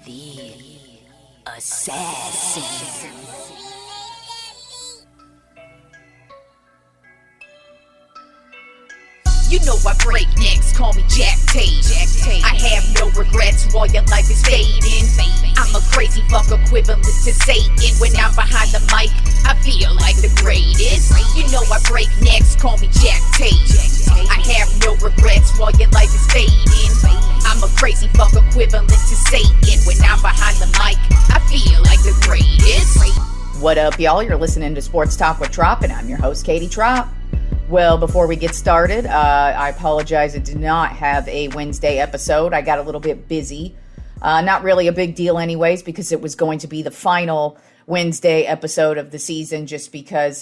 The Assassin. You know I break necks, call me Jack Tate. I have no regrets while your life is fading. I'm a crazy fuck equivalent to Satan. When I'm behind the mic, I feel like the greatest. You know I break necks, call me Jack Tate. I have no regrets while your life is fading. I'm a crazy fuck equivalent to Satan. When I'm behind the mic, I feel like the greatest. What up, y'all? You're listening to Sports Talk with Tropp, and I'm your host, Katie Tropp. Well, before we get started, I apologize. I did not have a Wednesday episode. I got a little bit busy. Not really a big deal anyways, because it was going to be the final Wednesday episode of the season, just because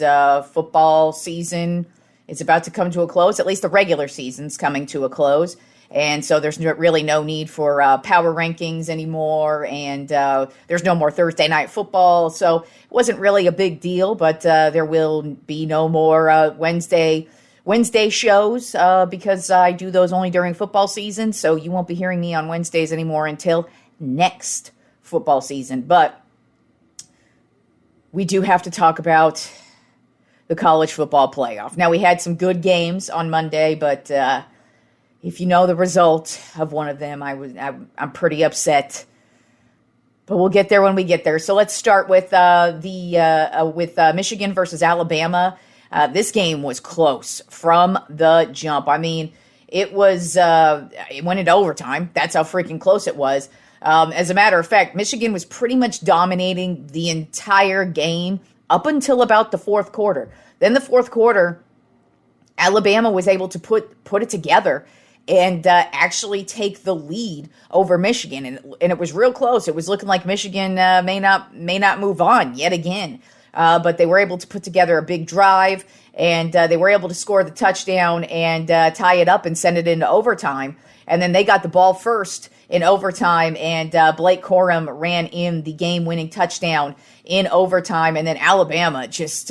football season is about to come to a close. At least the regular season's coming to a close. And so there's really no need for power rankings anymore, and there's no more Thursday night football, so it wasn't really a big deal, but there will be no more Wednesday shows because I do those only during football season, so you won't be hearing me on Wednesdays anymore until next football season. But we do have to talk about the college football playoff. Now, we had some good games on Monday, but if you know the result of one of them, I'm pretty upset. But we'll get there when we get there. So let's start with Michigan versus Alabama. This game was close from the jump. I mean, it went into overtime. That's how freaking close it was. As a matter of fact, Michigan was pretty much dominating the entire game up until about the fourth quarter. Then the fourth quarter, Alabama was able to put it together and actually take the lead over Michigan. And it was real close. It was looking like Michigan may not move on yet again. But they were able to put together a big drive, and they were able to score the touchdown and tie it up and send it into overtime. And then they got the ball first in overtime, and Blake Corum ran in the game-winning touchdown in overtime. And then Alabama just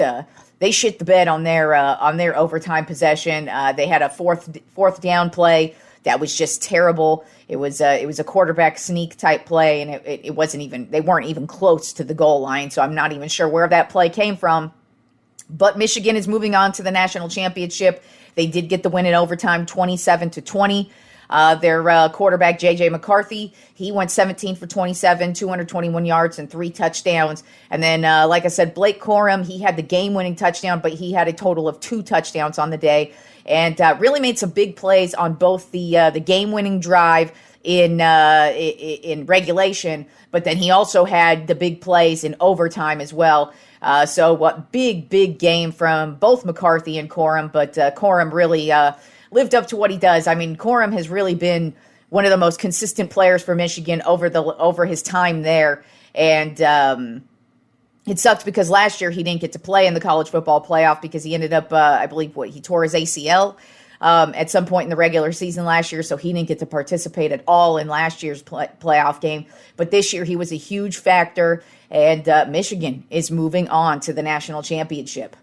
they shit the bed on their overtime possession. They had a fourth down play that was just terrible. It was a quarterback sneak type play, and it wasn't even, they weren't even close to the goal line. So I'm not even sure where that play came from. But Michigan is moving on to the national championship. They did get the win in overtime, 27-20. Their quarterback, J.J. McCarthy, he went 17 for 27, 221 yards and 3 touchdowns. And then, like I said, Blake Corum, he had the game-winning touchdown, but he had a total of 2 touchdowns on the day, and really made some big plays on both the game-winning drive in regulation, but then he also had the big plays in overtime as well. So what big game from both McCarthy and Corum, but Corum really lived up to what he does. I mean, Corum has really been one of the most consistent players for Michigan over his time there. And it sucked because last year he didn't get to play in the college football playoff because he ended up, I believe, he tore his ACL at some point in the regular season last year, so he didn't get to participate at all in last year's playoff game. But this year he was a huge factor, and Michigan is moving on to the national championship.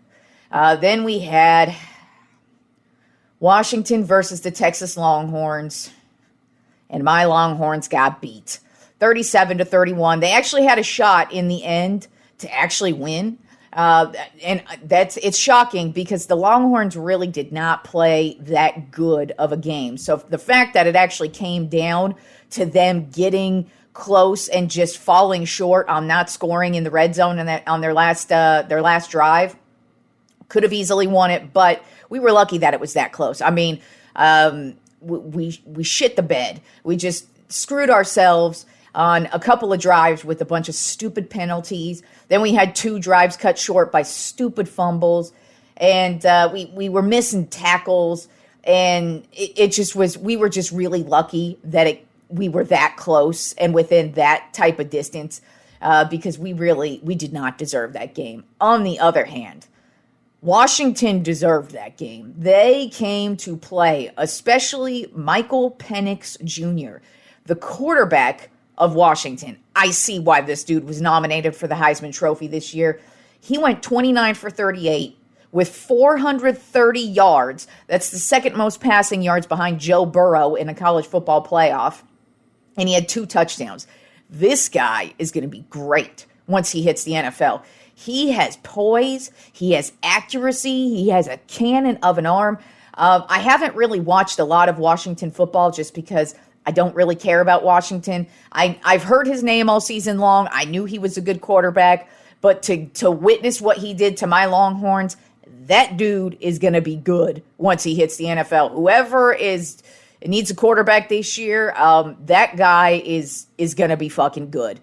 Then we had Washington versus the Texas Longhorns, and my Longhorns got beat 37-31. They actually had a shot in the end to actually win, and it's shocking because the Longhorns really did not play that good of a game. So the fact that it actually came down to them getting close and just falling short on not scoring in the red zone and on their last drive, could have easily won it, but we were lucky that it was that close. I mean, we shit the bed. We just screwed ourselves on a couple of drives with a bunch of stupid penalties. Then we had 2 drives cut short by stupid fumbles, and we were missing tackles, and it just was. We were just really lucky that we were that close and within that type of distance because we did not deserve that game. On the other hand, Washington deserved that game. They came to play, especially Michael Penix Jr., the quarterback of Washington. I see why this dude was nominated for the Heisman Trophy this year. He went 29 for 38 with 430 yards. That's the second most passing yards behind Joe Burrow in a college football playoff. And he had 2 touchdowns. This guy is going to be great once he hits the NFL. He has poise. He has accuracy. He has a cannon of an arm. I haven't really watched a lot of Washington football just because I don't really care about Washington. I've heard his name all season long. I knew he was a good quarterback. But to witness what he did to my Longhorns, that dude is going to be good once he hits the NFL. Whoever needs a quarterback this year, that guy is going to be fucking good.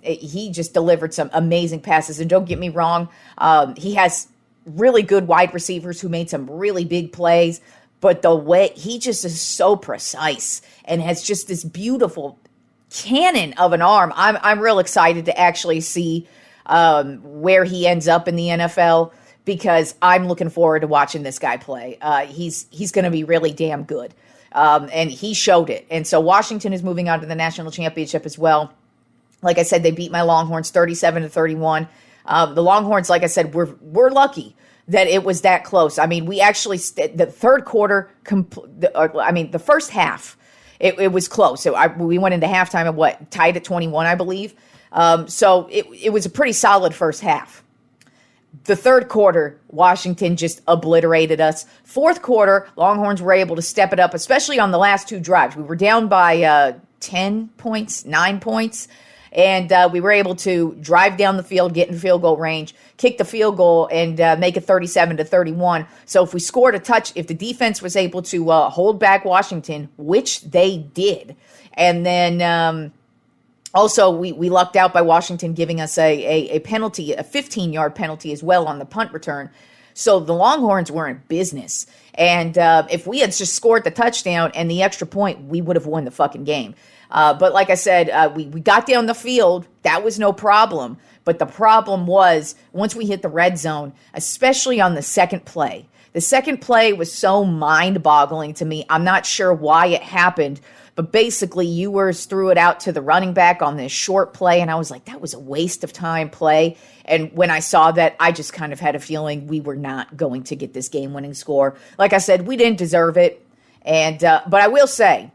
He just delivered some amazing passes. And don't get me wrong, he has really good wide receivers who made some really big plays. But the way he just is so precise and has just this beautiful cannon of an arm. I'm real excited to actually see where he ends up in the NFL, because I'm looking forward to watching this guy play. He's going to be really damn good. And he showed it. And so Washington is moving on to the national championship as well. Like I said, they beat my Longhorns 37-31. The Longhorns, like I said, we're lucky that it was that close. I mean, we actually, the third quarter, the first half, it was close. So we went into halftime at tied at 21, I believe. So it was a pretty solid first half. The third quarter, Washington just obliterated us. Fourth quarter, Longhorns were able to step it up, especially on the last two drives. We were down by 10 points, 9 points, and we were able to drive down the field, get in field goal range, kick the field goal, and make it 37-31. So if we scored if the defense was able to hold back Washington, which they did, and then also, we lucked out by Washington giving us a penalty, a 15-yard penalty as well on the punt return. So the Longhorns were in business. And if we had just scored the touchdown and the extra point, we would have won the fucking game. But like I said, we got down the field. That was no problem. But the problem was once we hit the red zone, especially on the second play. The second play was so mind-boggling to me. I'm not sure why it happened. But basically, Ewers threw it out to the running back on this short play, and I was like, that was a waste of time play. And when I saw that, I just kind of had a feeling we were not going to get this game-winning score. Like I said, we didn't deserve it. And but I will say,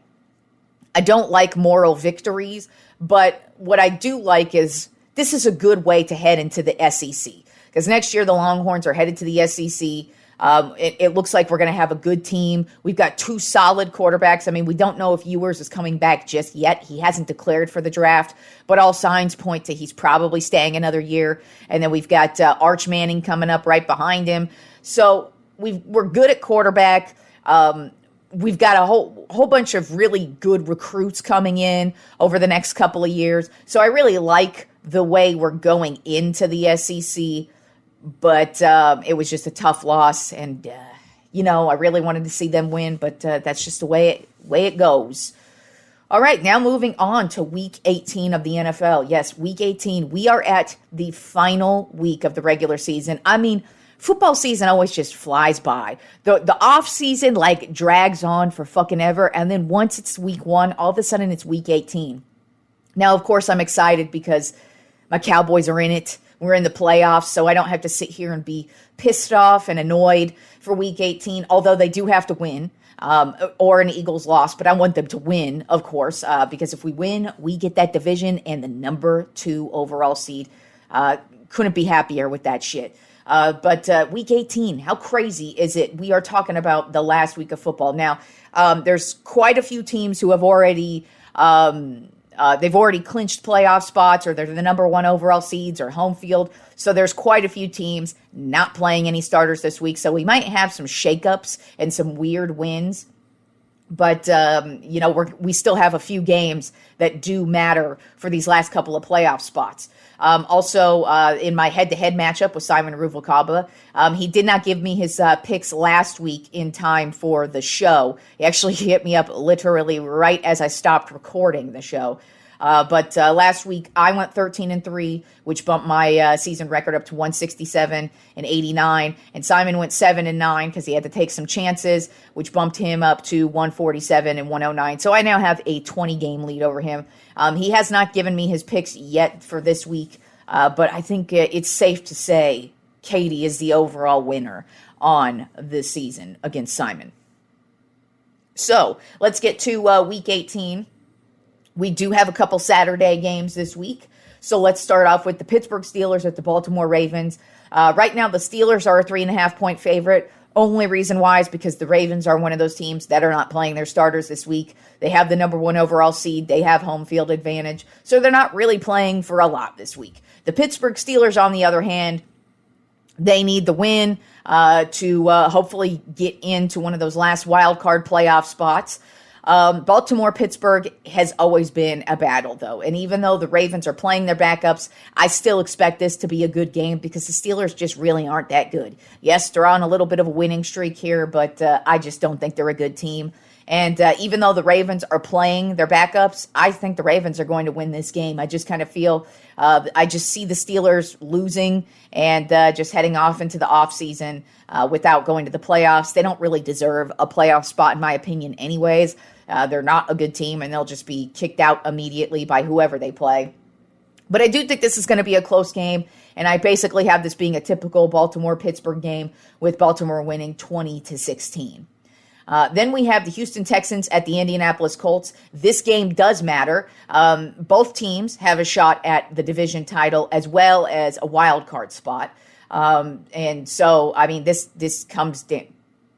I don't like moral victories, but what I do like is this is a good way to head into the SEC. Because next year, the Longhorns are headed to the SEC. It looks like we're going to have a good team. We've got two solid quarterbacks. I mean, we don't know if Ewers is coming back just yet. He hasn't declared for the draft, but all signs point to he's probably staying another year. And then we've got Arch Manning coming up right behind him. So we're good at quarterback. We've got a whole bunch of really good recruits coming in over the next couple of years. So I really like the way we're going into the SEC. But it was just a tough loss, and I really wanted to see them win, but that's just the way it goes. All right, now moving on to Week 18 of the NFL. Yes, Week 18. We are at the final week of the regular season. I mean, football season always just flies by. The off season drags on for fucking ever, and then once it's Week 1, all of a sudden it's Week 18. Now, of course, I'm excited because my Cowboys are in it. We're in the playoffs, so I don't have to sit here and be pissed off and annoyed for Week 18, although they do have to win, or an Eagles loss. But I want them to win, of course, because if we win, we get that division and the number 2 overall seed. Couldn't be happier with that shit. But Week 18, how crazy is it? We are talking about the last week of football. Now, there's quite a few teams who have already... they've already clinched playoff spots, or they're the number 1 overall seeds, or home field. So there's quite a few teams not playing any starters this week. So we might have some shakeups and some weird wins. But, we still have a few games that do matter for these last couple of playoff spots. Also, in my head-to-head matchup with Simon Ruvalcaba, he did not give me his picks last week in time for the show. He actually hit me up literally right as I stopped recording the show. But last week, I went 13-3, which bumped my season record up to 167-89. And Simon went 7-9 because he had to take some chances, which bumped him up to 147-109. So I now have a 20-game lead over him. He has not given me his picks yet for this week, but I think it's safe to say Katie is the overall winner on this season against Simon. So let's get to Week 18. We do have a couple Saturday games this week. So let's start off with the Pittsburgh Steelers at the Baltimore Ravens. Right now, the Steelers are a 3.5-point favorite. Only reason why is because the Ravens are one of those teams that are not playing their starters this week. They have the number 1 overall seed. They have home field advantage. So they're not really playing for a lot this week. The Pittsburgh Steelers, on the other hand, they need the win to hopefully get into one of those last wild card playoff spots. Baltimore-Pittsburgh has always been a battle, though. And even though the Ravens are playing their backups, I still expect this to be a good game because the Steelers just really aren't that good. Yes, they're on a little bit of a winning streak here, but I just don't think they're a good team. And even though the Ravens are playing their backups, I think the Ravens are going to win this game. I just kind of feel, I just see the Steelers losing and just heading off into the offseason without going to the playoffs. They don't really deserve a playoff spot, in my opinion, anyways. They're not a good team, and they'll just be kicked out immediately by whoever they play. But I do think this is going to be a close game, and I basically have this being a typical Baltimore-Pittsburgh game with Baltimore winning 20-16. Then we have the Houston Texans at the Indianapolis Colts. This game does matter. Both teams have a shot at the division title as well as a wild card spot. And so, I mean, this comes down.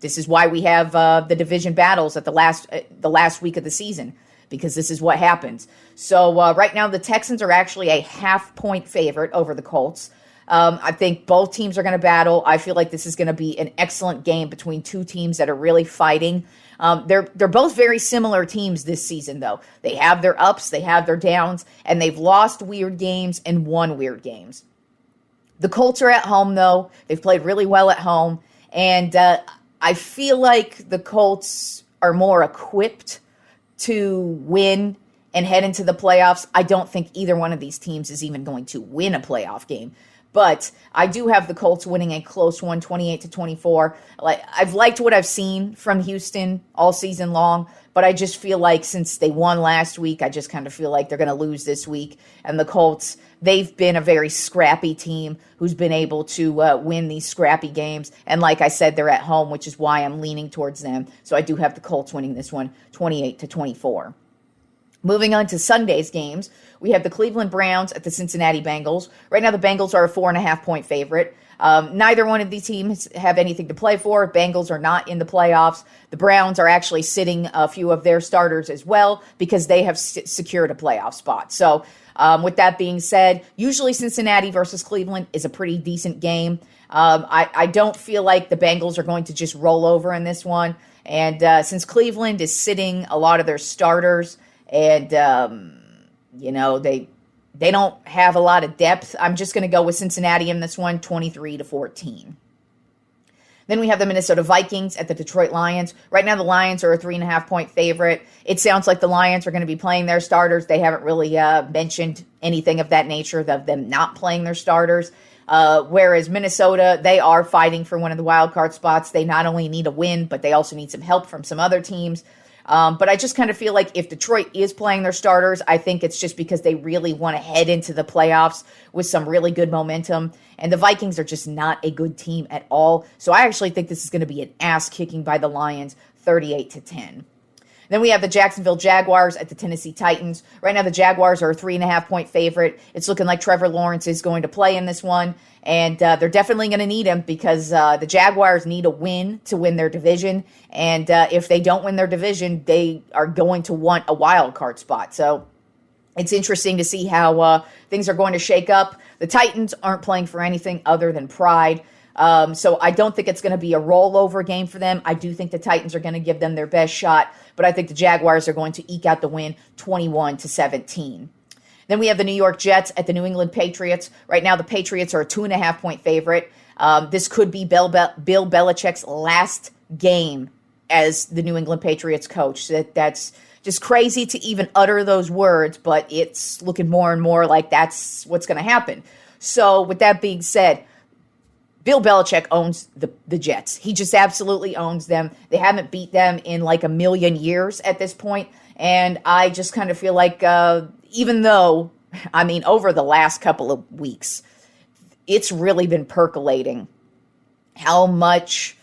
This is why we have the division battles at the last week of the season, because this is what happens. So right now, the Texans are actually a 0.5-point favorite over the Colts. I think both teams are going to battle. I feel like this is going to be an excellent game between two teams that are really fighting. They're both very similar teams this season, though. They have their ups, they have their downs, and they've lost weird games and won weird games. The Colts are at home, though. They've played really well at home, and I feel like the Colts are more equipped to win and head into the playoffs. I don't think either one of these teams is even going to win a playoff game. But I do have the Colts winning a close one, 28-24. I've liked what I've seen from Houston all season long, but I just feel like since they won last week, I just kind of feel like they're going to lose this week. And the Colts, they've been a very scrappy team who's been able to win these scrappy games. And like I said, they're at home, which is why I'm leaning towards them. So I do have the Colts winning this one, 28-24. Moving on to Sunday's games, we have the Cleveland Browns at the Cincinnati Bengals. Right now, the Bengals are a 4.5-point favorite. Neither one of these teams have anything to play for. Bengals are not in the playoffs. The Browns are actually sitting a few of their starters as well because they have secured a playoff spot. So with that being said, usually Cincinnati versus Cleveland is a pretty decent game. I don't feel like the Bengals are going to just roll over in this one. And since Cleveland is sitting a lot of their starters, and, they don't have a lot of depth, I'm just going to go with Cincinnati in this one, 23-14. Then we have the Minnesota Vikings at the Detroit Lions. Right now, the Lions are a 3.5-point favorite. It sounds like the Lions are going to be playing their starters. They haven't really mentioned anything of that nature, of them not playing their starters. Whereas Minnesota, they are fighting for one of the wild card spots. They not only need a win, but they also need some help from some other teams. But I just kind of feel like if Detroit is playing their starters, I think it's just because they really want to head into the playoffs with some really good momentum. And the Vikings are just not a good team at all. So I actually think this is going to be an ass-kicking by the Lions, 38-10. Then we have the Jacksonville Jaguars at the Tennessee Titans. Right now, the Jaguars are a 3.5-point favorite. It's looking like Trevor Lawrence is going to play in this one, and they're definitely going to need him because the Jaguars need a win to win their division, and if they don't win their division, they are going to want a wild card spot. So it's interesting to see how things are going to shake up. The Titans aren't playing for anything other than pride. So I don't think it's going to be a rollover game for them. I do think the Titans are going to give them their best shot, but I think the Jaguars are going to eke out the win 21-17. Then we have the New York Jets at the New England Patriots. Right now, the Patriots are a 2.5-point favorite. This could be Bill Belichick's last game as the New England Patriots coach. That's just crazy to even utter those words, but it's looking more and more like that's what's going to happen. So with that being said, Bill Belichick owns the Jets. He just absolutely owns them. They haven't beat them in like a million years at this point. And I just kind of feel like even though, over the last couple of weeks, it's really been percolating how much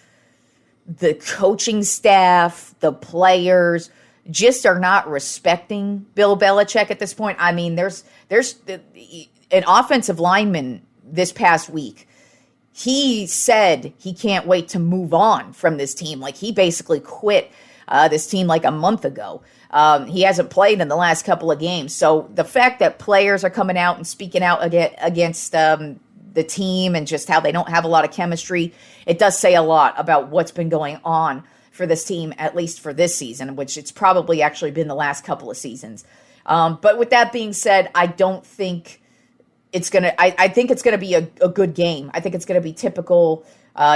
the coaching staff, the players, just are not respecting Bill Belichick at this point. I mean, there's an offensive lineman this past week. He said he can't wait to move on from this team. Like, he basically quit this team like a month ago. He hasn't played in the last couple of games. So the fact that players are coming out and speaking out against the team and just how they don't have a lot of chemistry, it does say a lot about what's been going on for this team, at least for this season, which it's probably actually been the last couple of seasons. But with that being said, I don't think it's going to, I think it's going to be a good game. I think it's going to be typical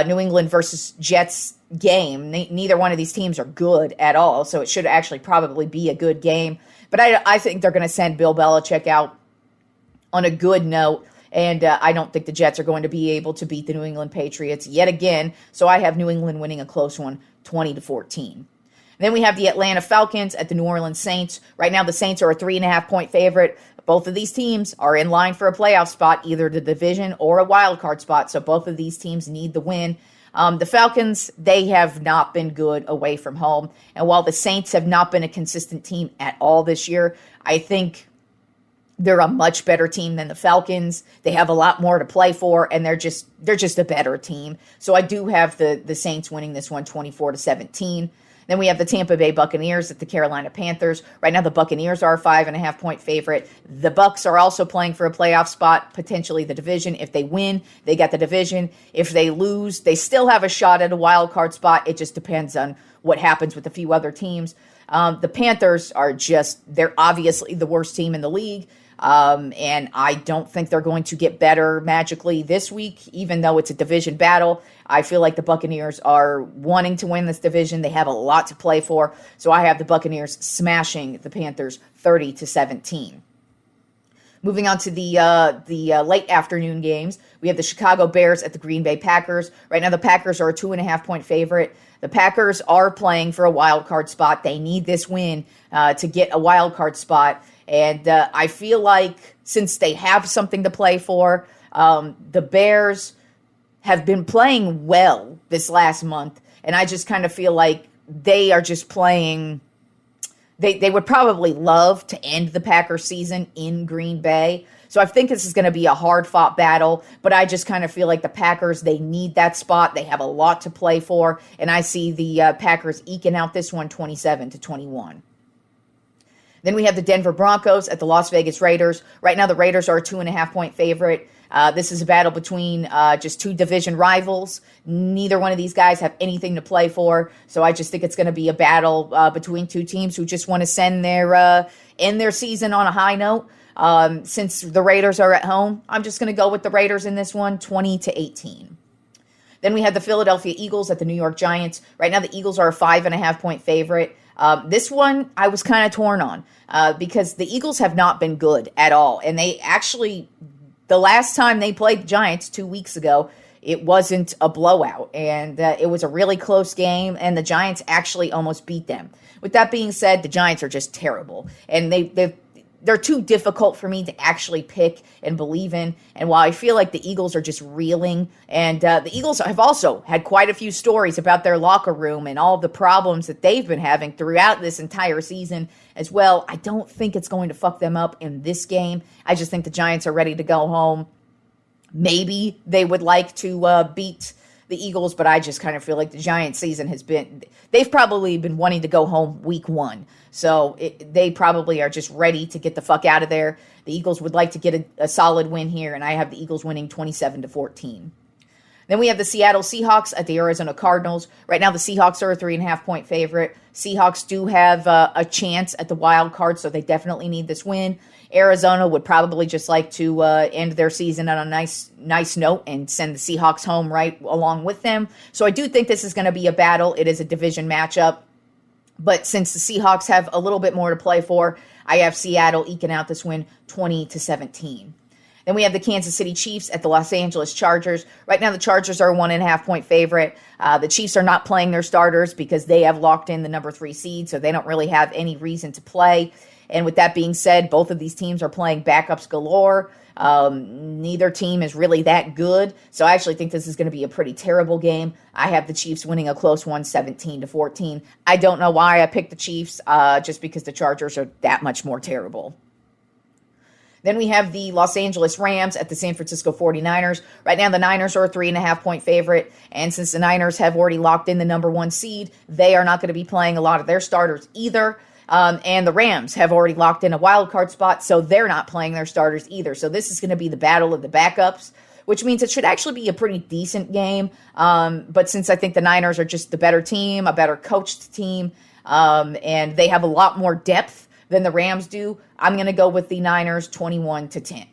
New England versus Jets game. Neither one of these teams are good at all, so it should actually probably be a good game. But I think they're going to send Bill Belichick out on a good note, and I don't think the Jets are going to be able to beat the New England Patriots yet again. So I have New England winning a close one, 20-14. Then we have the Atlanta Falcons at the New Orleans Saints. Right now, the Saints are a 3.5-point favorite. Both of these teams are in line for a playoff spot, either the division or a wild card spot. So both of these teams need the win. The Falcons, they have not been good away from home. And while the Saints have not been a consistent team at all this year, I think they're a much better team than the Falcons. They have a lot more to play for, and they're just a better team. So I do have the Saints winning this one 24-17. Then we have the Tampa Bay Buccaneers at the Carolina Panthers. Right now, the Buccaneers are a 5.5-point favorite. The Bucs are also playing for a playoff spot, potentially the division. If they win, they got the division. If they lose, they still have a shot at a wild card spot. It just depends on what happens with a few other teams. The Panthers they're obviously the worst team in the league. And I don't think they're going to get better magically this week, even though it's a division battle. I feel like the Buccaneers are wanting to win this division. They have a lot to play for. So I have the Buccaneers smashing the Panthers 30-17. Moving on to the late afternoon games, we have the Chicago Bears at the Green Bay Packers. Right now, the Packers are a 2.5-point favorite. The Packers are playing for a wild card spot. They need this win to get a wild card spot. And I feel like since they have something to play for, the Bears have been playing well this last month. And I just kind of feel like they are just playing. They would probably love to end the Packers season in Green Bay. So I think this is going to be a hard-fought battle. But I just kind of feel like the Packers, they need that spot. They have a lot to play for. And I see the Packers eking out this one 27-21. Then we have the Denver Broncos at the Las Vegas Raiders. Right now, the Raiders are a 2.5-point favorite. This is a battle between just two division rivals. Neither one of these guys have anything to play for. So I just think it's going to be a battle between two teams who just want to end their season on a high note. Since the Raiders are at home, I'm just going to go with the Raiders in this one, 20-18. Then we have the Philadelphia Eagles at the New York Giants. Right now, the Eagles are a 5.5-point favorite. This one I was kind of torn on because the Eagles have not been good at all. And they actually, the last time they played the Giants 2 weeks ago, it wasn't a blowout. And it was a really close game, and the Giants actually almost beat them. With that being said, the Giants are just terrible. And they're too difficult for me to actually pick and believe in. And while I feel like the Eagles are just reeling, and the Eagles have also had quite a few stories about their locker room and all the problems that they've been having throughout this entire season as well, I don't think it's going to fuck them up in this game. I just think the Giants are ready to go home. Maybe they would like to beat the Eagles, but I just kind of feel like the Giants season they've probably been wanting to go home week one. So they probably are just ready to get the fuck out of there. The Eagles would like to get a solid win here, and I have the Eagles winning 27-14. Then we have the Seattle Seahawks at the Arizona Cardinals. Right now, the Seahawks are a 3.5-point favorite. Seahawks do have a chance at the wild card, so they definitely need this win. Arizona would probably just like to end their season on a nice note and send the Seahawks home right along with them. So I do think this is going to be a battle. It is a division matchup. But since the Seahawks have a little bit more to play for, I have Seattle eking out this win 20-17. Then we have the Kansas City Chiefs at the Los Angeles Chargers. Right now, the Chargers are a 1.5-point favorite. The Chiefs are not playing their starters because they have locked in the number 3 seed, so they don't really have any reason to play. And with that being said, both of these teams are playing backups galore. Neither team is really that good. So I actually think this is going to be a pretty terrible game. I have the Chiefs winning a close one, 17-14. I don't know why I picked the Chiefs, just because the Chargers are that much more terrible. Then we have the Los Angeles Rams at the San Francisco 49ers. Right now, the Niners are a 3.5-point favorite. And since the Niners have already locked in the number 1 seed, they are not going to be playing a lot of their starters either. And the Rams have already locked in a wild card spot, so they're not playing their starters either. So this is going to be the battle of the backups, which means it should actually be a pretty decent game. But since I think the Niners are just the better team, a better coached team, and they have a lot more depth than the Rams do, I'm going to go with the Niners 21-10.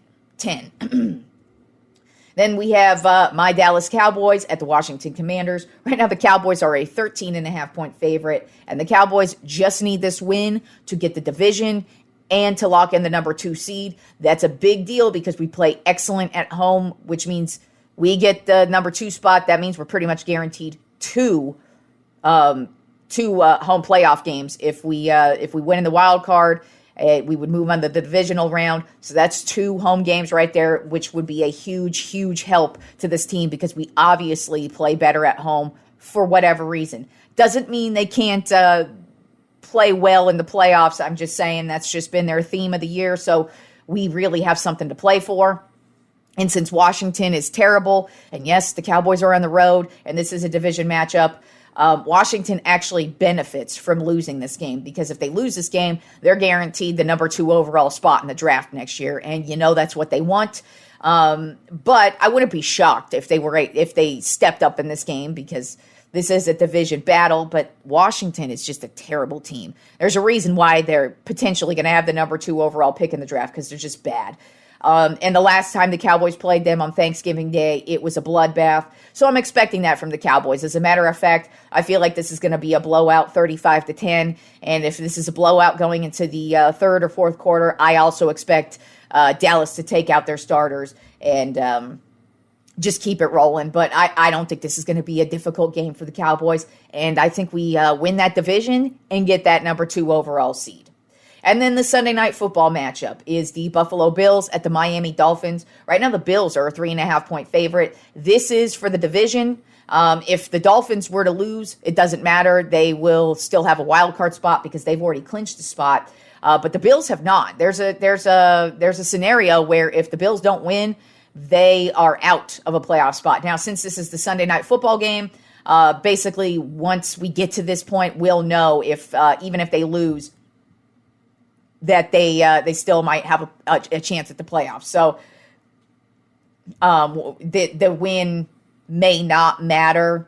Then we have my Dallas Cowboys at the Washington Commanders. Right now, the Cowboys are a 13.5-point favorite, and the Cowboys just need this win to get the division and to lock in the number 2 seed. That's a big deal because we play excellent at home, which means we get the number 2 spot. That means we're pretty much guaranteed two home playoff games. If we win in the wild card, we would move on to the divisional round. So that's 2 home games right there, which would be a huge, huge help to this team because we obviously play better at home for whatever reason. Doesn't mean they can't play well in the playoffs. I'm just saying that's just been their theme of the year. So we really have something to play for. And since Washington is terrible, and yes, the Cowboys are on the road, and this is a division matchup, Washington actually benefits from losing this game because if they lose this game, they're guaranteed the number 2 overall spot in the draft next year, and that's what they want. But I wouldn't be shocked if they stepped up in this game because this is a division battle. But Washington is just a terrible team. There's a reason why they're potentially going to have the number 2 overall pick in the draft because they're just bad. And the last time the Cowboys played them on Thanksgiving Day, it was a bloodbath. So I'm expecting that from the Cowboys. As a matter of fact, I feel like this is going to be a blowout, 35-10. And if this is a blowout going into the third or fourth quarter, I also expect Dallas to take out their starters and just keep it rolling. But I don't think this is going to be a difficult game for the Cowboys. And I think we win that division and get that number 2 overall seed. And then the Sunday Night Football matchup is the Buffalo Bills at the Miami Dolphins. Right now, the Bills are a 3.5-point favorite. This is for the division. If the Dolphins were to lose, it doesn't matter. They will still have a wild card spot because they've already clinched the spot. But the Bills have not. There's a scenario where if the Bills don't win, they are out of a playoff spot. Now, since this is the Sunday Night Football game, basically once we get to this point, we'll know if even if they lose, that they still might have a chance at the playoffs. So the win may not matter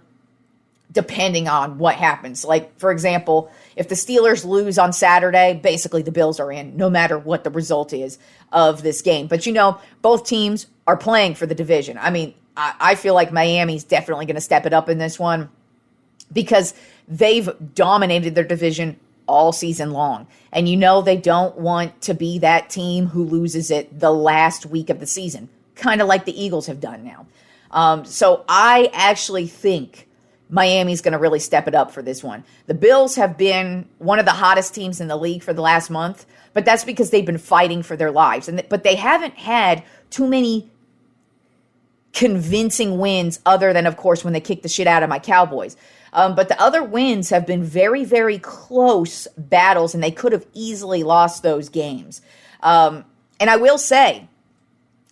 depending on what happens. Like, for example, if the Steelers lose on Saturday, basically the Bills are in no matter what the result is of this game. But, both teams are playing for the division. I mean, I feel like Miami's definitely going to step it up in this one because they've dominated their division all season long. And they don't want to be that team who loses it the last week of the season, kind of like the Eagles have done now. So I actually think Miami's going to really step it up for this one. The Bills have been one of the hottest teams in the league for the last month, but that's because they've been fighting for their lives. But they haven't had too many convincing wins other than, of course, when they kicked the shit out of my Cowboys. But the other wins have been very, very close battles, and they could have easily lost those games. And I will say,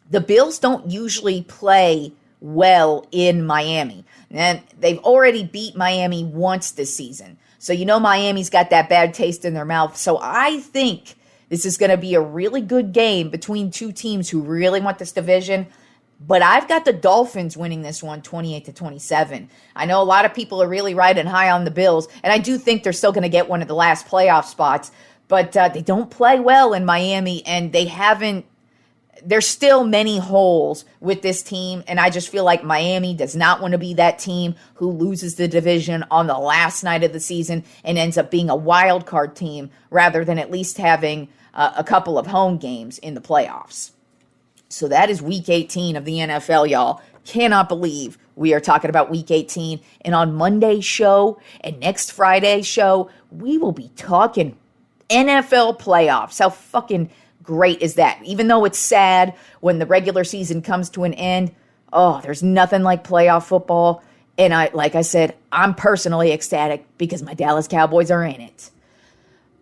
the Bills don't usually play well in Miami. And they've already beat Miami once this season. So Miami's got that bad taste in their mouth. So I think this is going to be a really good game between two teams who really want this division. But I've got the Dolphins winning this one 28-27. I know a lot of people are really riding high on the Bills, and I do think they're still going to get one of the last playoff spots, but they don't play well in Miami, and there's still many holes with this team, and I just feel like Miami does not want to be that team who loses the division on the last night of the season and ends up being a wild card team rather than at least having a couple of home games in the playoffs. So that is Week 18 of the NFL, y'all. Cannot believe we are talking about Week 18. And on Monday's show and next Friday's show, we will be talking NFL playoffs. How fucking great is that? Even though it's sad when the regular season comes to an end, oh, there's nothing like playoff football. And like I said, I'm personally ecstatic because my Dallas Cowboys are in it.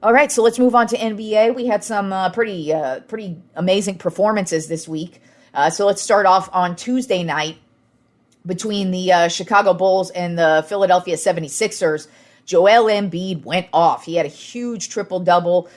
All right, so let's move on to NBA. We had some pretty amazing performances this week. So let's start off on Tuesday night between the Chicago Bulls and the Philadelphia 76ers. Joel Embiid went off. He had a huge triple-double.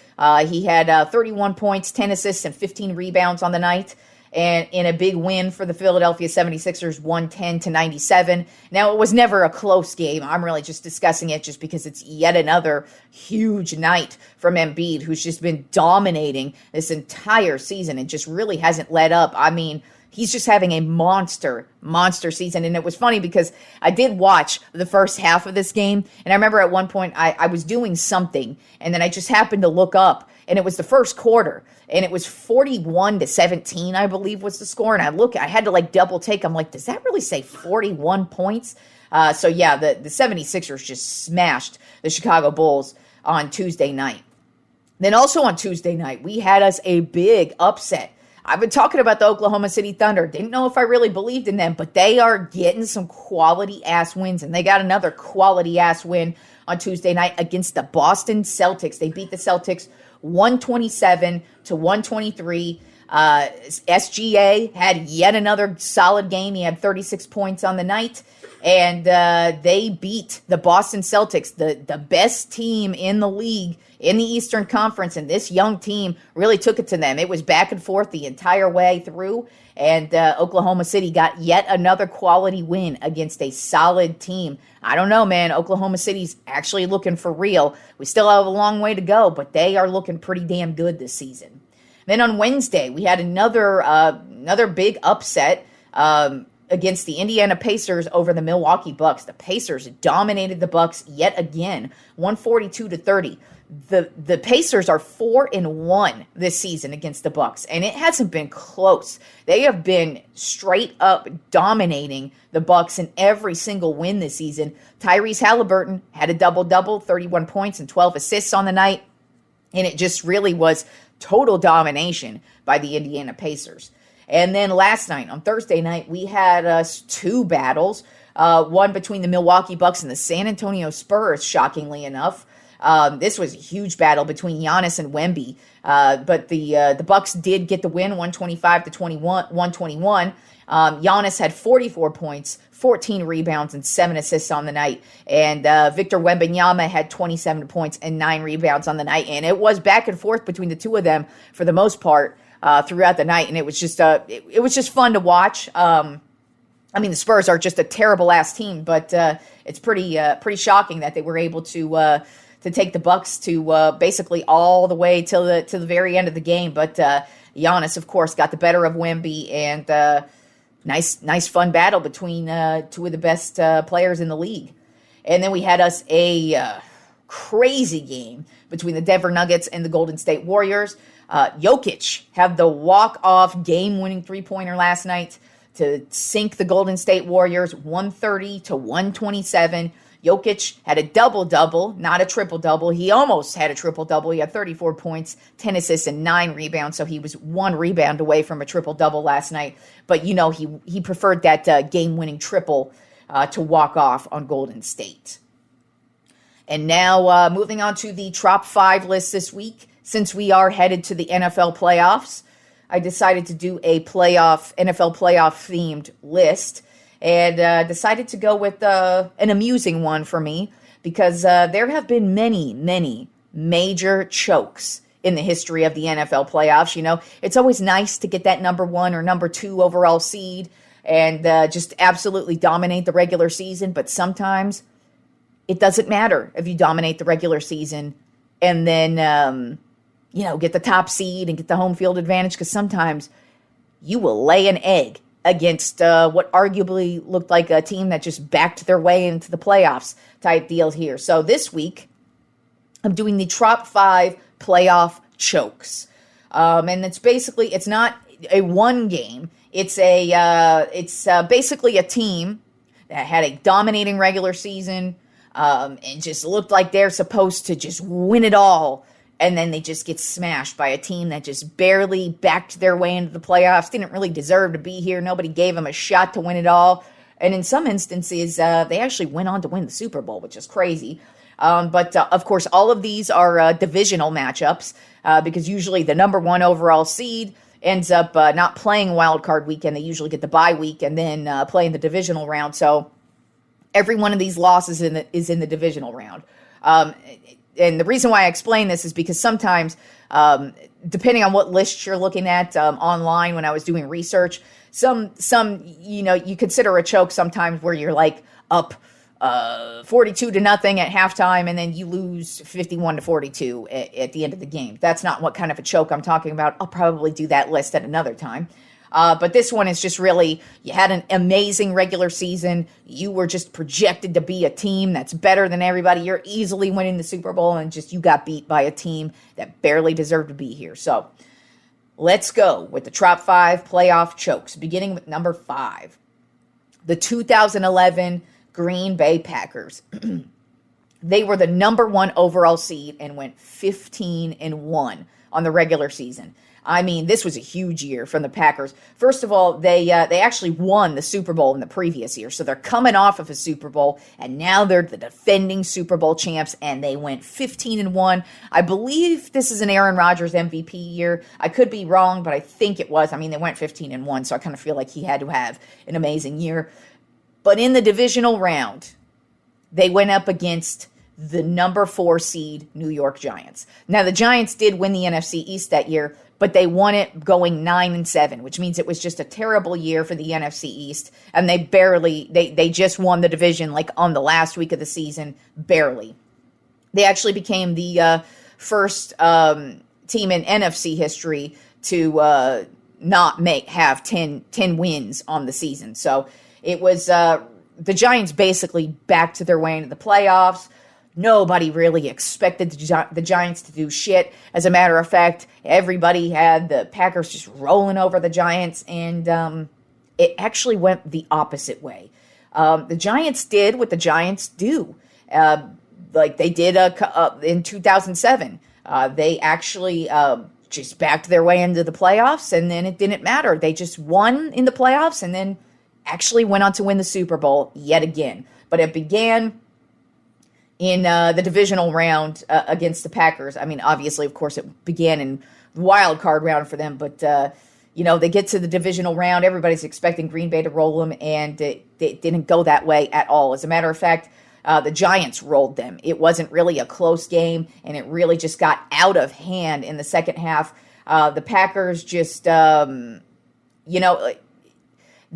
He had 31 points, 10 assists, and 15 rebounds on the night. And in a big win for the Philadelphia 76ers, 110-97. Now, it was never a close game. I'm really just discussing it just because it's yet another huge night from Embiid, who's just been dominating this entire season and just really hasn't let up. I mean, he's just having a monster season. And it was funny because I did watch the first half of this game. And I remember at one point I was doing something, and then I just happened to look up, and it was the first quarter. And it was 41-17, I believe, was the score. And I had to like double take. I'm like, does that really say 41 points? So yeah, the 76ers just smashed the Chicago Bulls on Tuesday night. Then also on Tuesday night, we had us a big upset. I've been talking about the Oklahoma City Thunder. Didn't know if I really believed in them, but they are getting some quality-ass wins, and they got another quality-ass win on Tuesday night against the Boston Celtics. They beat the Celtics 127-123. SGA had yet another solid game. He had 36 points on the night, and they beat the Boston Celtics, the best team in the league in the Eastern Conference, and this young team really took it to them. It was back and forth the entire way through, and Oklahoma City got yet another quality win against a solid team. I don't know, man. Oklahoma City's actually looking for real. We still have a long way to go, but they are looking pretty damn good this season. Then on Wednesday, we had another big upset against the Indiana Pacers over the Milwaukee Bucks. The Pacers dominated the Bucks yet again, 142-30. The Pacers are 4-1 this season against the Bucks, and it hasn't been close. They have been straight up dominating the Bucks in every single win this season. Tyrese Halliburton had a double-double, 31 points and 12 assists on the night, and it just really was total domination by the Indiana Pacers. And then last night, on Thursday night, we had two battles, one between the Milwaukee Bucks and the San Antonio Spurs, shockingly enough. This was a huge battle between Giannis and Wemby, but the Bucks did get the win, 125-121. Giannis had 44 points, 14 rebounds, and 7 assists on the night. And Victor Wembanyama had 27 points and 9 rebounds on the night. And it was back and forth between the two of them for the most part throughout the night. And it was just it was just fun to watch. I mean, the Spurs are just a terrible ass team, but it's pretty shocking that they were able to take the Bucks to basically all the way till the very end of the game. But Giannis, of course, got the better of Wemby, and nice fun battle between two of the best players in the league. And then we had us a crazy game between the Denver Nuggets and the Golden State Warriors. Jokic had the walk-off game-winning three-pointer last night to sink the Golden State Warriors 130-127. Jokic had a double-double, not a triple-double. He almost had a triple-double. He had 34 points, 10 assists, and 9 rebounds, so he was 1 rebound away from a triple-double last night. But, you know, he preferred that game-winning triple to walk off on Golden State. And now moving on to the Tropp 5 list this week. Since we are headed to the NFL playoffs, I decided to do a NFL playoff-themed list. And decided to go with an amusing one for me because there have been many major chokes in the history of the NFL playoffs. You know, it's always nice to get that number 1 or number 2 overall seed and just absolutely dominate the regular season. But sometimes it doesn't matter if you dominate the regular season and then, get the top seed and get the home field advantage, because sometimes you will lay an egg against what arguably looked like a team that just backed their way into the playoffs type deal here. So this week, I'm doing the Tropp 5 playoff chokes. And it's not a one game. It's basically a team that had a dominating regular season and just looked like they're supposed to just win it all and then they just get smashed by a team that just barely backed their way into the playoffs, didn't really deserve to be here. Nobody gave them a shot to win it all. And in some instances, they actually went on to win the Super Bowl, which is crazy. But of course, all of these are divisional matchups because usually the number one overall seed ends up not playing wild card weekend. They usually get the bye week and then play in the divisional round. So every one of these losses is in the divisional round. And the reason why I explain this is because sometimes, depending on what list you're looking at online when I was doing research, some you consider a choke sometimes where you're like up 42-0 at halftime, and then you lose 51-42 at the end of the game. That's not what kind of a choke I'm talking about. I'll probably do that list at another time. But this one is just really, you had an amazing regular season. You were just projected to be a team that's better than everybody. You're easily winning the Super Bowl, and just you got beat by a team that barely deserved to be here. So let's go with the Trop 5 playoff chokes, beginning with number 5. The 2011 Green Bay Packers. They were the number 1 overall seed and went 15-1 on the regular season. I mean, this was a huge year from the Packers. First of all, they actually won the Super Bowl in the previous year. So they're coming off of a Super Bowl, and now they're the defending Super Bowl champs, and they went 15-1. I believe this is an Aaron Rodgers MVP year. I could be wrong, but I think it was. I mean, they went 15-1, so I kind of feel like he had to have an amazing year. But in the divisional round, they went up against the number 4 seed New York Giants. Now, the Giants did win the NFC East that year, but they won it going 9-7, which means it was just a terrible year for the NFC East, and they just won the division like on the last week of the season, barely. They actually became the first team in NFC history to not have 10 wins on the season. So it was the Giants basically backed their way into the playoffs. Nobody really expected the Giants to do shit. As a matter of fact, everybody had the Packers just rolling over the Giants, and it actually went the opposite way. The Giants did what the Giants do, like they did in 2007. They actually just backed their way into the playoffs, and then it didn't matter. They just won in the playoffs, and then actually went on to win the Super Bowl yet again. But it began in the divisional round against the Packers. I mean, obviously, of course, it began in the wild card round for them, but they get to the divisional round. Everybody's expecting Green Bay to roll them, and it didn't go that way at all. As a matter of fact, the Giants rolled them. It wasn't really a close game, and it really just got out of hand in the second half. The Packers just,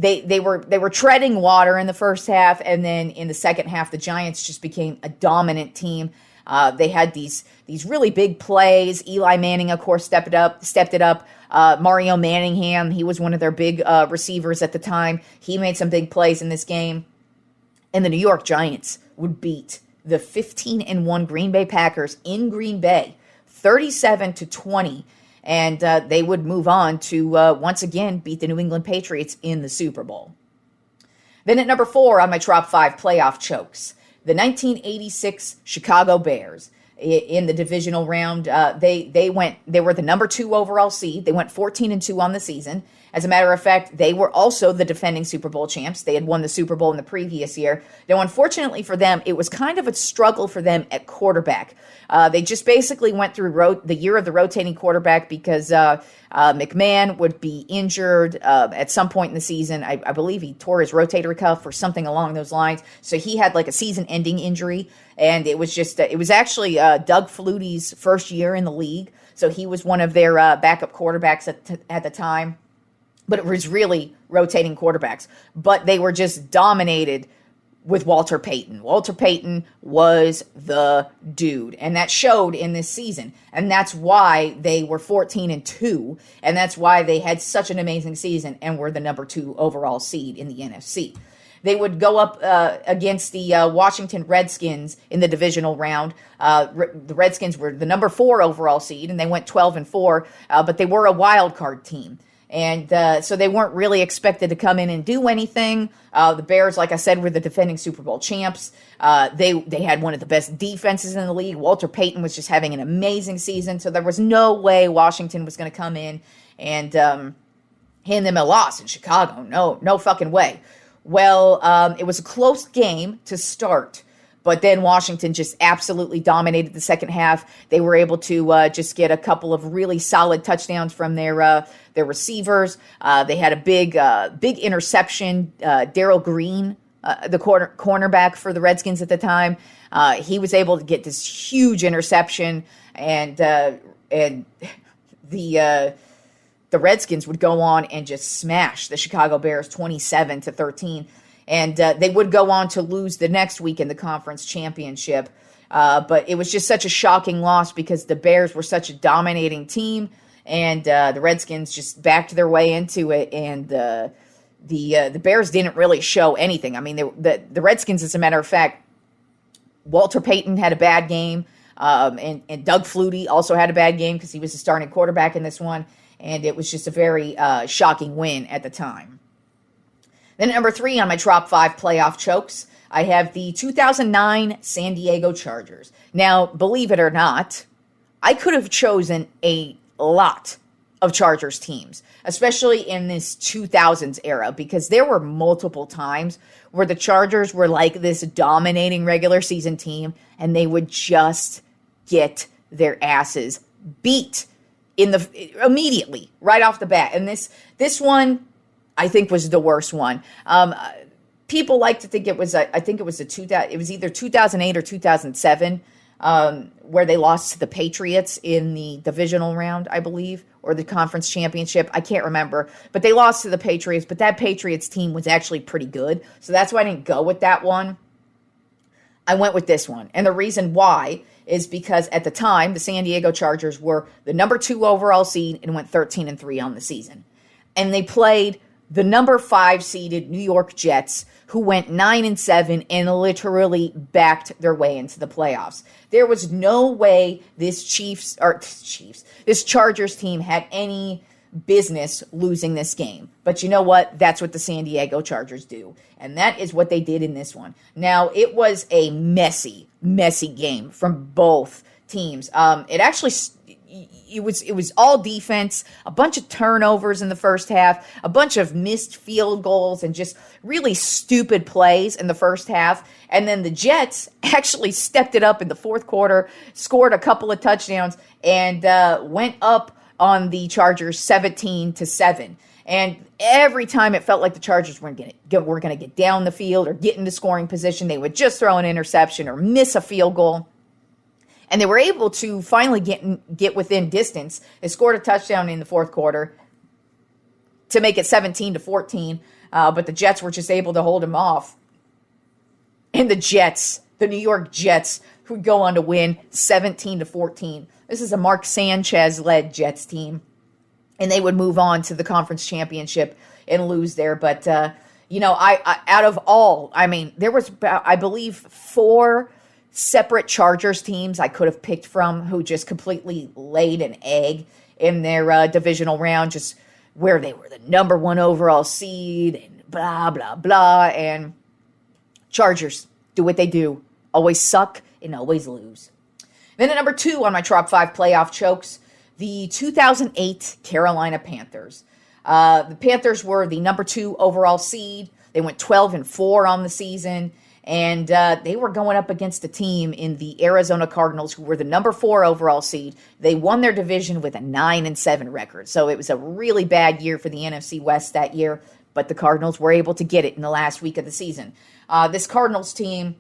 They were treading water in the first half, and then in the second half, the Giants just became a dominant team. They had these really big plays. Eli Manning, of course, stepped it up. Mario Manningham, he was one of their big receivers at the time. He made some big plays in this game. And the New York Giants would beat the 15-1 Green Bay Packers in Green Bay, 37-20. And they would move on to, once again, beat the New England Patriots in the Super Bowl. Then at number 4 on my Trop 5 playoff chokes, the 1986 Chicago Bears. In the divisional round, they were the number 2 overall seed. They went 14-2 on the season. As a matter of fact, they were also the defending Super Bowl champs. They had won the Super Bowl in the previous year. Now, unfortunately for them, it was kind of a struggle for them at quarterback. They just basically went through the year of the rotating quarterback because McMahon would be injured at some point in the season. I believe he tore his rotatory cuff or something along those lines. So he had like a season-ending injury, and it was actually Doug Flutie's first year in the league. So he was one of their backup quarterbacks at the time. But it was really rotating quarterbacks. But they were just dominated with Walter Payton. Walter Payton was the dude, and that showed in this season. And that's why they were 14-2, and that's why they had such an amazing season and were the number 2 overall seed in the NFC. They would go up against the Washington Redskins in the divisional round. The Redskins were the number 4 overall seed, and they went 12-4, but they were a wild card team. And so they weren't really expected to come in and do anything. The Bears, like I said, were the defending Super Bowl champs. They had one of the best defenses in the league. Walter Payton was just having an amazing season. So there was no way Washington was going to come in and hand them a loss in Chicago. No fucking way. Well, it was a close game to start. But then Washington just absolutely dominated the second half. They were able to just get a couple of really solid touchdowns from their receivers. They had a big interception. Darrell Green, the cornerback for the Redskins at the time, he was able to get this huge interception, and the Redskins would go on and just smash the Chicago Bears 27-13. And they would go on to lose the next week in the conference championship. But it was just such a shocking loss because the Bears were such a dominating team, and the Redskins just backed their way into it. And the Bears didn't really show anything. I mean, the Redskins, as a matter of fact, Walter Payton had a bad game, and Doug Flutie also had a bad game because he was the starting quarterback in this one. And it was just a very shocking win at the time. Then at number 3 on my Tropp 5 playoff chokes, I have the 2009 San Diego Chargers. Now, believe it or not, I could have chosen a lot of Chargers teams, especially in this 2000s era, because there were multiple times where the Chargers were like this dominating regular season team, and they would just get their asses beat immediately, right off the bat. And this one, I think, was the worst one. People like to think it was, I think it was it was either 2008 or 2007, where they lost to the Patriots in the divisional round, I believe, or the conference championship. I can't remember, but they lost to the Patriots, but that Patriots team was actually pretty good. So that's why I didn't go with that one. I went with this one. And the reason why is because at the time, the San Diego Chargers were the number 2 overall seed and went 13-3 on the season. And they played the number 5 seeded New York Jets, who went 9-7 and literally backed their way into the playoffs. There was no way this Chargers team had any business losing this game. But you know what? That's what the San Diego Chargers do. And that is what they did in this one. Now, it was a messy game from both teams. It was all defense, a bunch of turnovers in the first half, a bunch of missed field goals, and just really stupid plays in the first half. And then the Jets actually stepped it up in the fourth quarter, scored a couple of touchdowns, and went up on the Chargers 17-7. And every time it felt like the Chargers were going to get down the field or get into scoring position, they would just throw an interception or miss a field goal. And they were able to finally get within distance. They scored a touchdown in the fourth quarter to make it 17-14, but the Jets were just able to hold them off. And the New York Jets, who go on to win 17-14. This is a Mark Sanchez-led Jets team, and they would move on to the conference championship and lose there. But I out of all, I mean, there was, I believe, 4 separate Chargers teams I could have picked from who just completely laid an egg in their divisional round, just where they were the number 1 overall seed and blah, blah, blah. And Chargers do what they do. Always suck and always lose. Then at number 2 on my Tropp 5 playoff chokes, the 2008 Carolina Panthers. The Panthers were the number 2 overall seed. They went 12-4 on the season. And they were going up against a team in the Arizona Cardinals, who were the number 4 overall seed. They won their division with a 9-7 record. So it was a really bad year for the NFC West that year. But the Cardinals were able to get it in the last week of the season. This Cardinals team,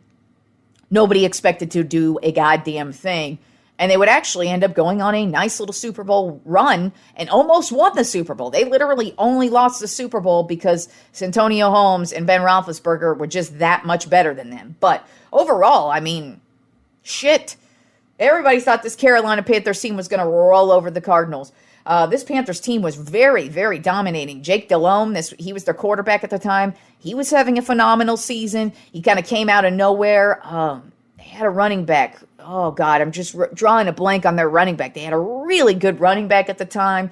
nobody expected to do a goddamn thing. And they would actually end up going on a nice little Super Bowl run and almost won the Super Bowl. They literally only lost the Super Bowl because Santonio Holmes and Ben Roethlisberger were just that much better than them. But overall, I mean, shit. Everybody thought this Carolina Panthers team was going to roll over the Cardinals. This Panthers team was very, very dominating. Jake Delhomme, he was their quarterback at the time. He was having a phenomenal season. He kind of came out of nowhere. They had a running back. Oh, God, I'm just drawing a blank on their running back. They had a really good running back at the time.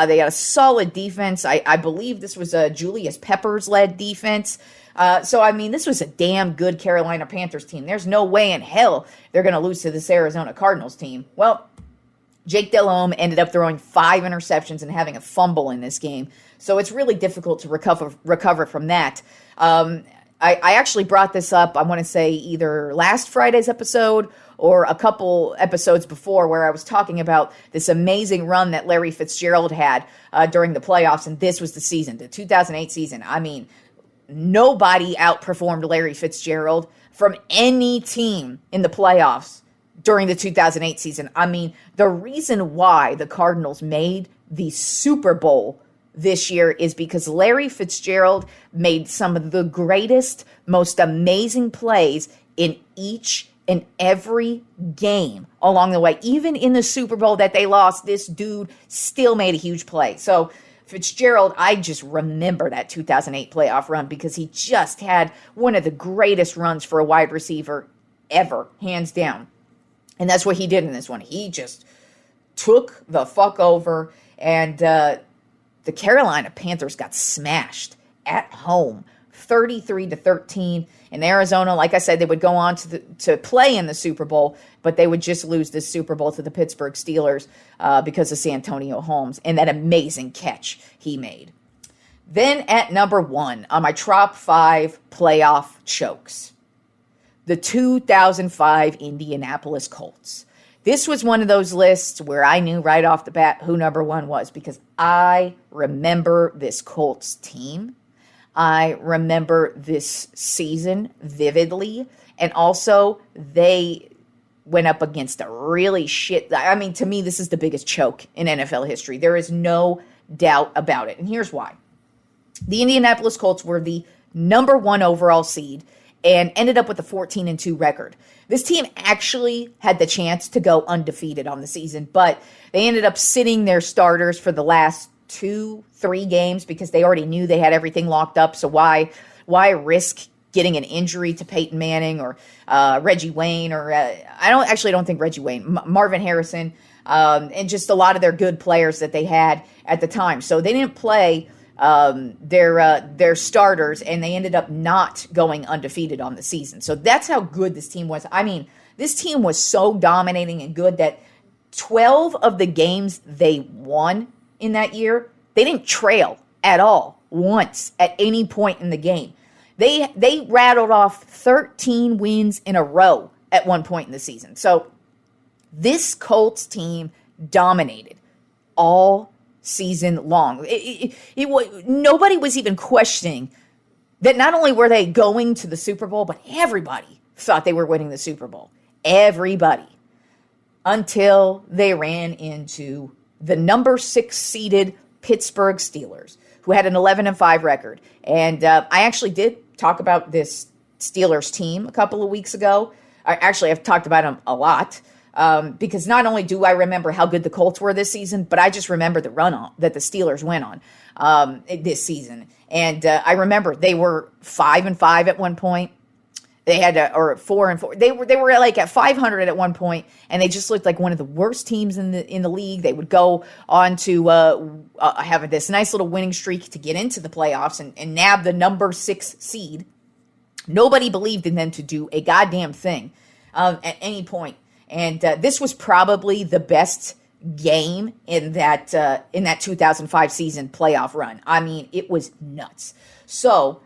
They had a solid defense. I believe this was a Julius Peppers-led defense. So, I mean, this was a damn good Carolina Panthers team. There's no way in hell they're going to lose to this Arizona Cardinals team. Well, Jake Delhomme ended up throwing 5 interceptions and having a fumble in this game. So it's really difficult to recover from that. I actually brought this up, I want to say, either last Friday's episode or a couple episodes before, where I was talking about this amazing run that Larry Fitzgerald had during the playoffs, and this was the season, the 2008 season. I mean, nobody outperformed Larry Fitzgerald from any team in the playoffs during the 2008 season. I mean, the reason why the Cardinals made the Super Bowl this year is because Larry Fitzgerald made some of the greatest, most amazing plays in each and every game along the way. Even in the Super Bowl that they lost, this dude still made a huge play. So Fitzgerald, I just remember that 2008 playoff run because he just had one of the greatest runs for a wide receiver ever, hands down. And that's what he did in this one. He just took the fuck over, and the Carolina Panthers got smashed at home, 33-13. In Arizona, like I said, they would go on to play in the Super Bowl, but they would just lose this Super Bowl to the Pittsburgh Steelers because of Santonio Holmes and that amazing catch he made. Then at number 1 on my Tropp 5 playoff chokes, the 2005 Indianapolis Colts. This was one of those lists where I knew right off the bat who number 1 was because I remember this Colts team. I remember this season vividly. And also, they went up against a really I mean, to me, this is the biggest choke in NFL history. There is no doubt about it. And here's why. The Indianapolis Colts were the number 1 overall seed and ended up with a 14-2 record. This team actually had the chance to go undefeated on the season, but they ended up sitting their starters for the last 2-3 games because they already knew they had everything locked up. So why risk getting an injury to Peyton Manning or Reggie Wayne or I don't think Reggie Wayne, Marvin Harrison, and just a lot of their good players that they had at the time. So they didn't play their starters, and they ended up not going undefeated on the season. So that's how good this team was. I mean, this team was so dominating and good that 12 of the games they won in that year, they didn't trail at all once at any point in the game. They rattled off 13 wins in a row at one point in the season. So this Colts team dominated all season long. Nobody was even questioning that not only were they going to the Super Bowl, but everybody thought they were winning the Super Bowl. Everybody. Until they ran into the number 6 seeded Pittsburgh Steelers, who had an 11-5 record. And I actually did talk about this Steelers team a couple of weeks ago. I've talked about them a lot. Because not only do I remember how good the Colts were this season, but I just remember the run on that the Steelers went on this season. And I remember they were 5-5 at one point. They had or 4-4. They were like at 500 at one point, and they just looked like one of the worst teams in the league. They would go on to have this nice little winning streak to get into the playoffs and nab the number 6 seed. Nobody believed in them to do a goddamn thing at any point. And this was probably the best game in that 2005 season playoff run. I mean, it was nuts. So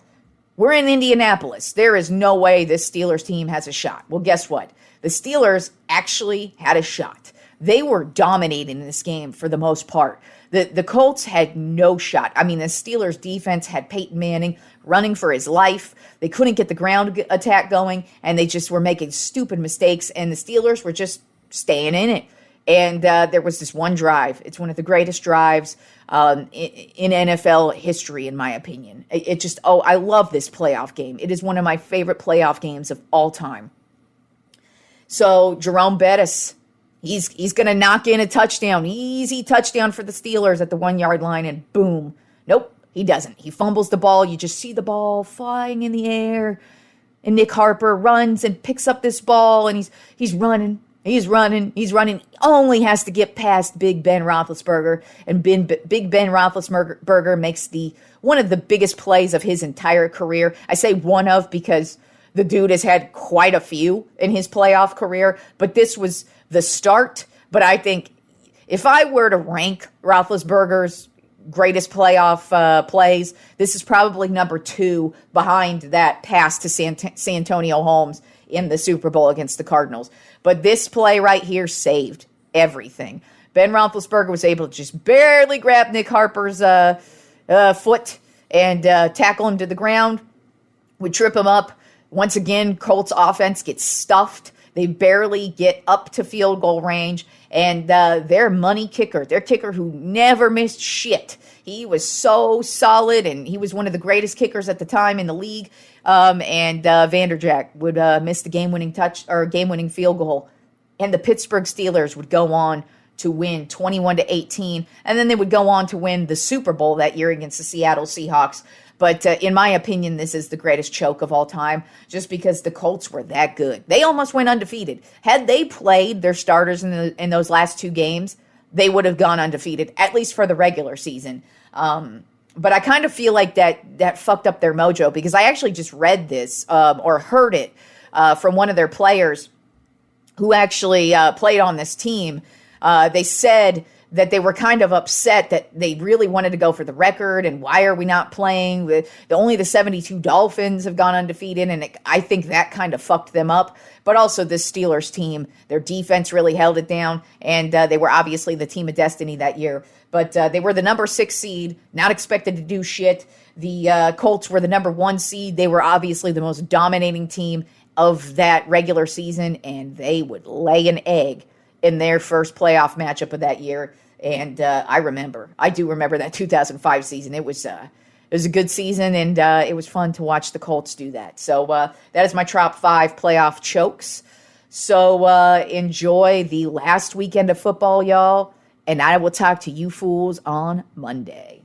we're in Indianapolis. There is no way this Steelers team has a shot. Well, guess what? The Steelers actually had a shot. They were dominating this game for the most part. The Colts had no shot. I mean, the Steelers defense had Peyton Manning running for his life. They couldn't get the ground attack going, and they just were making stupid mistakes, and the Steelers were just staying in it. And there was this one drive. It's one of the greatest drives in NFL history, in my opinion. I love this playoff game. It is one of my favorite playoff games of all time. So Jerome Bettis, he's going to knock in a touchdown, easy touchdown for the Steelers at the 1-yard line, and boom. Nope, he doesn't. He fumbles the ball. You just see the ball flying in the air. and Nick Harper runs and picks up this ball, and he's running. He's running. Only has to get past Big Ben Roethlisberger, and Big Ben Roethlisberger makes one of the biggest plays of his entire career. I say one of because the dude has had quite a few in his playoff career, but this was the start. But I think if I were to rank Roethlisberger's greatest playoff plays, this is probably number 2 behind that pass to San Antonio Holmes in the Super Bowl against the Cardinals. But this play right here saved everything. Ben Roethlisberger was able to just barely grab Nick Harper's foot and tackle him to the ground, would trip him up. Once again, Colts offense gets stuffed. They barely get up to field goal range. And their money kicker, their kicker who never missed shit, he was so solid, and he was one of the greatest kickers at the time in the league. And Vanderjagt would miss the game-winning field goal, and the Pittsburgh Steelers would go on to win 21-18, and then they would go on to win the Super Bowl that year against the Seattle Seahawks. But in my opinion, this is the greatest choke of all time, just because the Colts were that good. They almost went undefeated. Had they played their starters in those last 2 games, they would have gone undefeated, at least for the regular season. But I kind of feel like that fucked up their mojo, because I actually just read this or heard it from one of their players who actually played on this team. They said that they were kind of upset that they really wanted to go for the record, and why are we not playing? Only the 72 Dolphins have gone undefeated, and I think that kind of fucked them up. But also this Steelers team, their defense really held it down, and they were obviously the team of destiny that year. But they were the number 6 seed, not expected to do shit. The Colts were the number 1 seed. They were obviously the most dominating team of that regular season, and they would lay an egg in their first playoff matchup of that year. And I do remember that 2005 season. It was a good season, and it was fun to watch the Colts do that. So that is my top 5 playoff chokes. So enjoy the last weekend of football, y'all, and I will talk to you fools on Monday.